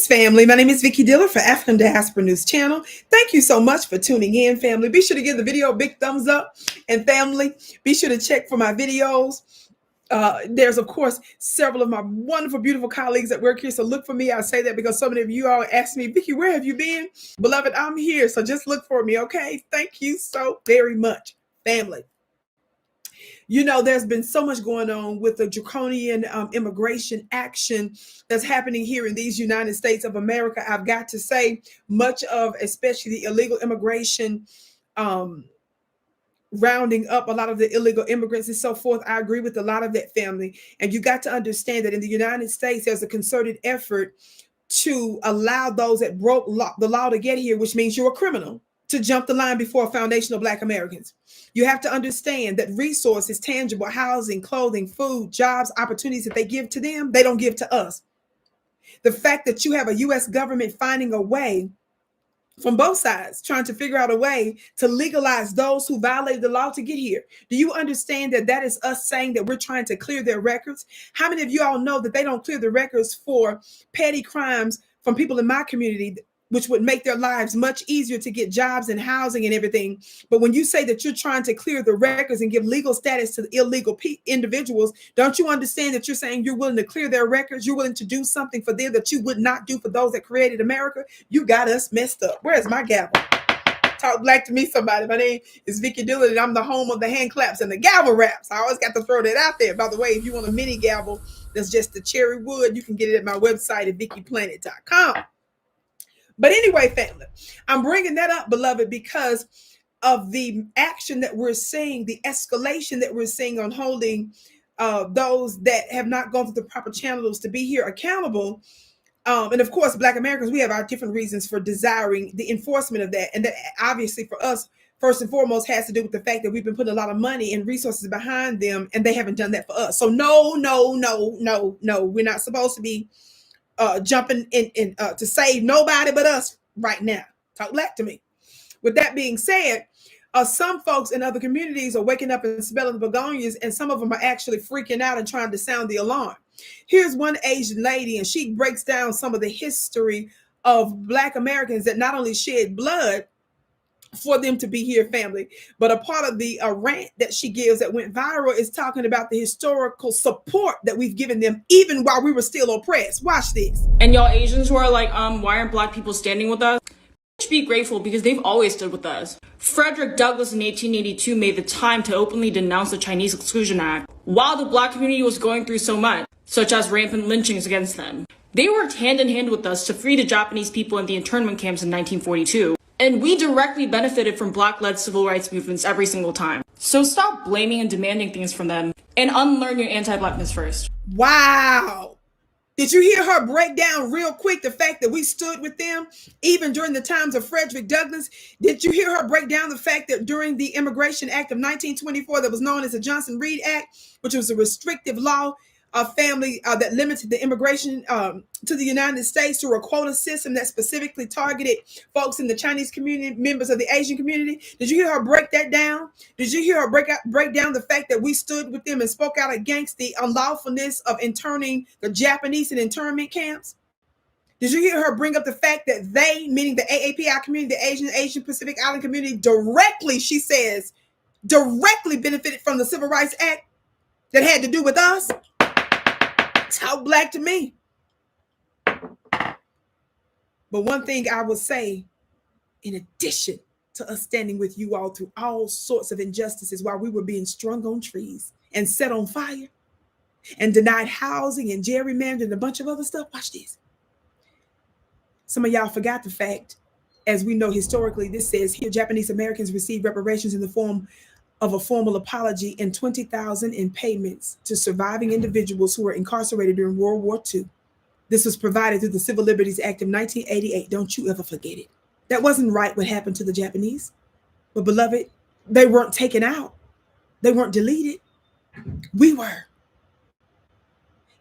family. My name is Vicki Dillard for African Diaspora News Channel. Thank you so much for tuning in, family. Be sure to give the video a big thumbs up. And family, be sure to check for my videos. There's, of course, several of my wonderful, beautiful colleagues that work here. So look for me. I say that because so many of you all ask me, Vicki, where have you been? Beloved, I'm here. So just look for me, okay? Thank you so very much, family. You know, there's been so much going on with the draconian immigration action that's happening here in these United States of America. I've got to say, much of, especially the illegal immigration, rounding up a lot of the illegal immigrants and so forth. I agree with a lot of that, family. And you got to understand that in the United States, there's a concerted effort to allow those that broke the law to get here, which means you're a criminal, to jump the line before a foundation of Black Americans. You have to understand that resources, tangible housing, clothing, food, jobs, opportunities that they give to them, they don't give to us. The fact that you have a U.S. government finding a way from both sides, trying to figure out a way to legalize those who violate the law to get here. Do you understand that that is us saying that we're trying to clear their records? How many of you all know that they don't clear the records for petty crimes from people in my community, which would make their lives much easier to get jobs and housing and everything? But when you say that you're trying to clear the records and give legal status to the illegal individuals, don't you understand that you're saying you're willing to clear their records? You're willing to do something for them that you would not do for those that created America? You got us messed up. Where's my gavel? Talk black to me, somebody. My name is Vicki Dillard, and I'm the home of the hand claps and the gavel raps. I always got to throw that out there. By the way, if you want a mini gavel that's just the cherry wood, you can get it at my website at VickiPlanet.com. But anyway, family, I'm bringing that up, beloved, because of the action that we're seeing, the escalation that we're seeing on holding those that have not gone through the proper channels to be here accountable. And of course, Black Americans, we have our different reasons for desiring the enforcement of that. And that obviously for us, first and foremost, has to do with the fact that we've been putting a lot of money and resources behind them, and they haven't done that for us. So no, we're not supposed to be jumping in to save nobody but us right now. Talk black to me. With that being said, some folks in other communities are waking up and smelling the begonias, and some of them are actually freaking out and trying to sound the alarm. Here's one Asian lady, and she breaks down some of the history of Black Americans that not only shed blood for them to be here, family, but a part of the rant that she gives that went viral is talking about the historical support that we've given them even while we were still oppressed. Watch this. And y'all Asians who are like, why aren't Black people standing with us? Be grateful, because they've always stood with us. Frederick Douglass in 1882 made the time to openly denounce the Chinese Exclusion Act while the Black community was going through so much, such as rampant lynchings against them. They worked hand in hand with us to free the Japanese people in the internment camps in 1942. And we directly benefited from Black-led civil rights movements every single time. So stop blaming and demanding things from them and unlearn your anti-Blackness first. Wow. Did you hear her break down real quick the fact that we stood with them even during the times of Frederick Douglass? Did you hear her break down the fact that during the Immigration Act of 1924 that was known as the Johnson-Reed Act, which was a restrictive law, family that limited the immigration to the United States through a quota system that specifically targeted folks in the Chinese community, members of the Asian community? Did you hear her break that down? Did you hear her break down the fact that we stood with them and spoke out against the unlawfulness of interning the Japanese in internment camps? Did you hear her bring up the fact that they, meaning the AAPI community, the Asian Pacific Island community, directly, she says, directly benefited from the Civil Rights Act that had to do with us? Talk black to me. But one thing I will say, in addition to us standing with you all through all sorts of injustices while we were being strung on trees and set on fire and denied housing and gerrymandered and a bunch of other stuff, watch this. Some of y'all forgot the fact, as we know historically, this says here, Japanese Americans received reparations in the form of a formal apology and $20,000 in payments to surviving individuals who were incarcerated during World War II. This was provided through the Civil Liberties Act of 1988. Don't you ever forget it. That wasn't right what happened to the Japanese. But beloved, they weren't taken out. They weren't deleted. We were.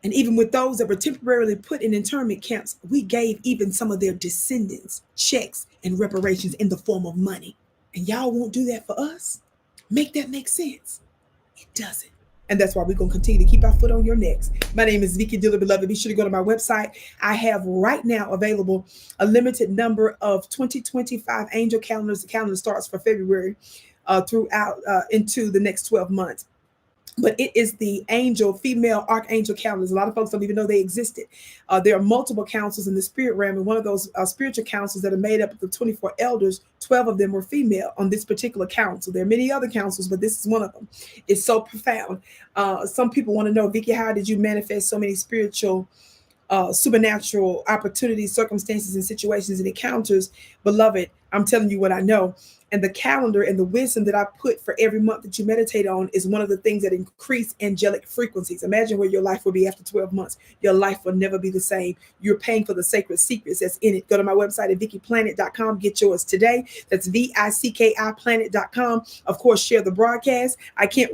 And even with those that were temporarily put in internment camps, we gave even some of their descendants checks and reparations in the form of money. And y'all won't do that for us? Make that make sense? It doesn't. And that's why we're going to continue to keep our foot on your necks. My name is Vicki Dillard, beloved. Be sure to go to my website. I have right now available a limited number of 2025 angel calendars. The calendar starts for February throughout into the next 12 months. But it is the angel, female archangel calendars. A lot of folks don't even know they existed. There are multiple councils in the spirit realm, and one of those spiritual councils that are made up of the 24 elders, 12 of them were female on this particular council. There are many other councils, but this is one of them. It's so profound. Some people want to know, Vicki, how did you manifest so many spiritual supernatural opportunities, circumstances, and situations and encounters? Beloved, I'm telling you what I know. And the calendar and the wisdom that I put for every month that you meditate on is one of the things that increase angelic frequencies. Imagine where your life will be after 12 months. Your life will never be the same. You're paying for the sacred secrets that's in it. Go to my website at VickiPlanet.com. Get yours today. That's VICKIPlanet.com. Of course, share the broadcast. I can't